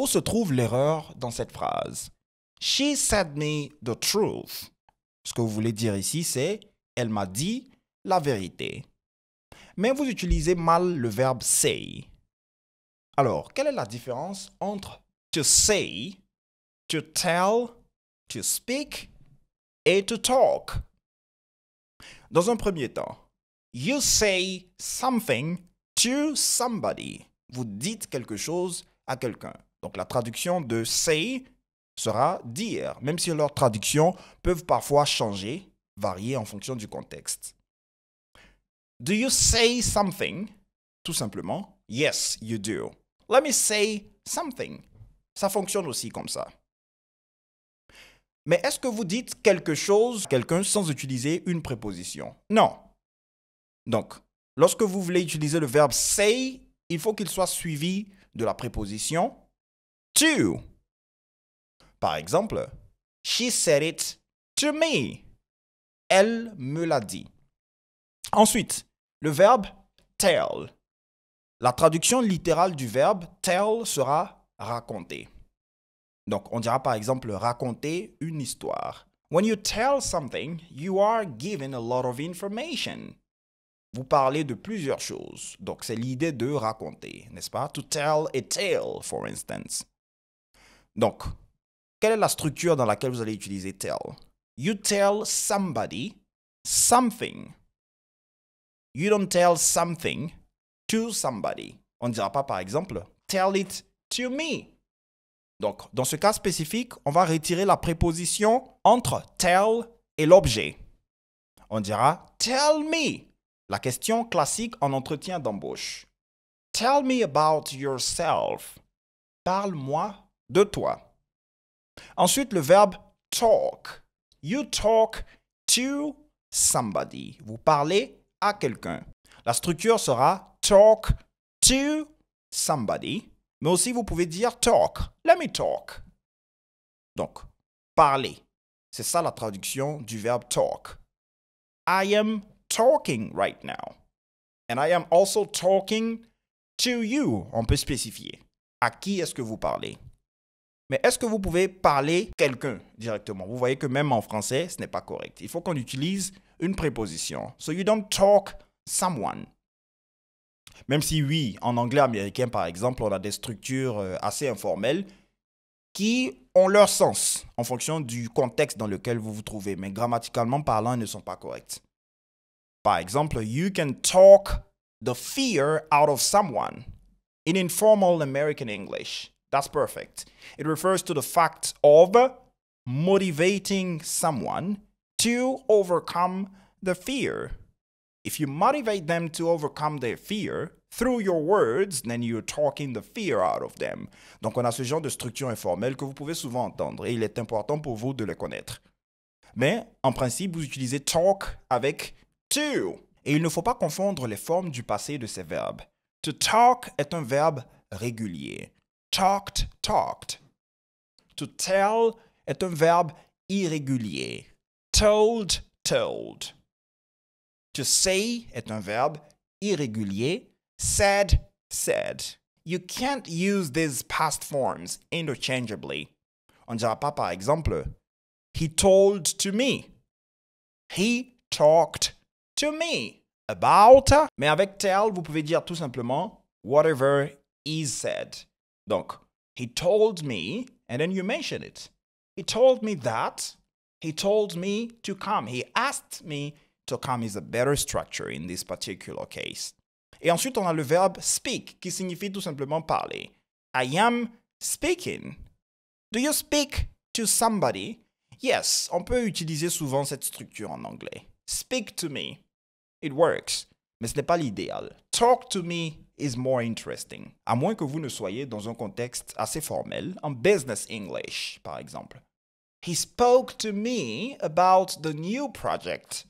Où se trouve l'erreur dans cette phrase? She said me the truth. Ce que vous voulez dire ici, c'est elle m'a dit la vérité. Mais vous utilisez mal le verbe say. Alors, quelle est la différence entre to say, to tell, to speak et to talk? Dans un premier temps, you say something to somebody. Vous dites quelque chose à quelqu'un. Donc la traduction de say sera dire, même si leurs traductions peuvent parfois changer, varier en fonction du contexte. Do you say something? Tout simplement, yes, you do. Let me say something. Ça fonctionne aussi comme ça. Mais est-ce que vous dites quelque chose à quelqu'un sans utiliser une préposition? Non. Donc, lorsque vous voulez utiliser le verbe say, il faut qu'il soit suivi de la préposition to. Par exemple, she said it to me. Elle me l'a dit. Ensuite, le verbe tell. La traduction littérale du verbe tell sera raconter. Donc, on dira par exemple raconter une histoire. When you tell something, you are given a lot of information. Vous parlez de plusieurs choses. Donc, c'est l'idée de raconter, n'est-ce pas? To tell a tale, for instance. Donc, quelle est la structure dans laquelle vous allez utiliser tell? You tell somebody something. You don't tell something to somebody. On ne dira pas, par exemple, tell it to me. Donc, dans ce cas spécifique, on va retirer la préposition entre tell et l'objet. On dira tell me. La question classique en entretien d'embauche. Tell me about yourself. Parle-moi de toi. Ensuite, le verbe talk. You talk to somebody. Vous parlez à quelqu'un. La structure sera talk to somebody. Mais aussi, vous pouvez dire talk. Let me talk. Donc, parler. C'est ça la traduction du verbe talk. I am talking right now. And I am also talking to you. On peut spécifier. À qui est-ce que vous parlez? Mais est-ce que vous pouvez parler quelqu'un directement? Vous voyez que même en français, ce n'est pas correct. Il faut qu'on utilise une préposition. So you don't talk someone. Même si oui, en anglais américain par exemple, on a des structures assez informelles qui ont leur sens en fonction du contexte dans lequel vous vous trouvez. Mais grammaticalement parlant, elles ne sont pas correctes. Par exemple, you can talk the fear out of someone in informal American English. That's perfect. It refers to the fact of motivating someone to overcome the fear. If you motivate them to overcome their fear through your words, then you're talking the fear out of them. Donc, on a ce genre de structure informelle que vous pouvez souvent entendre et il est important pour vous de le connaître. Mais, en principe, vous utilisez talk avec to. Et il ne faut pas confondre les formes du passé de ces verbes. To talk est un verbe régulier. Talked, talked. To tell est un verbe irrégulier. Told, told. To say est un verbe irrégulier. Said, said. You can't use these past forms interchangeably. On ne dira pas par exemple, he told to me. He talked to me about. Mais avec tell, vous pouvez dire tout simplement whatever is said. Donc, he told me, and then you mention it. He told me that. He told me to come. He asked me to come is a better structure in this particular case. Et ensuite, on a le verbe speak, qui signifie tout simplement parler. I am speaking. Do you speak to somebody? Yes, on peut utiliser souvent cette structure en anglais. Speak to me. It works, mais ce n'est pas l'idéal. Talk to me is more interesting. À moins que vous ne soyez dans un contexte assez formel, en business English, par exemple. He spoke to me about the new project